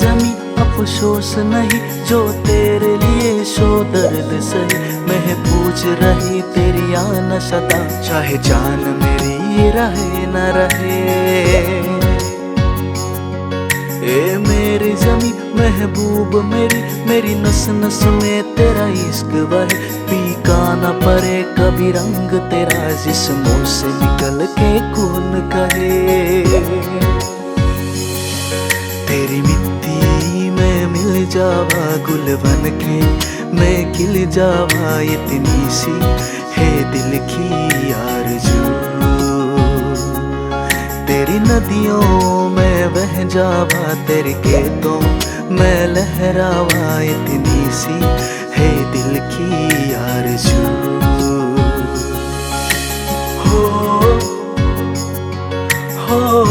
जमी अफसोस नहीं, जो तेरे लिए शो दर्द सही। महफूज रही तेरी आना सदा, चाहे जान मेरी रहे न रहे। ए मेरी जमी महबूब मेरी, मेरी नस नस में तेरा इश्क बहे। पीका न पड़े कभी रंग तेरा, जिस्मों से निकल के खून कहे। तेरी मिट्टी में मिल जावा गुल बन के, मैं खिल जावा इतनी सी है दिल की आरज़ू। तेरी नदियों में बह जावा, तेरे खेतों में लहरावा, इतनी सी है दिल की आरज़ू। हो हो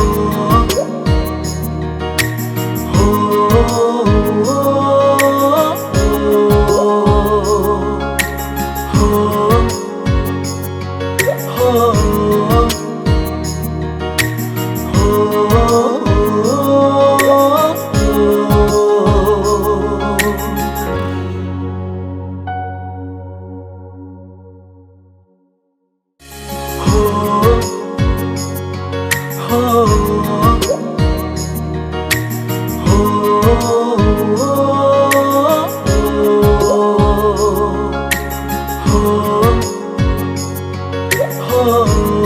oh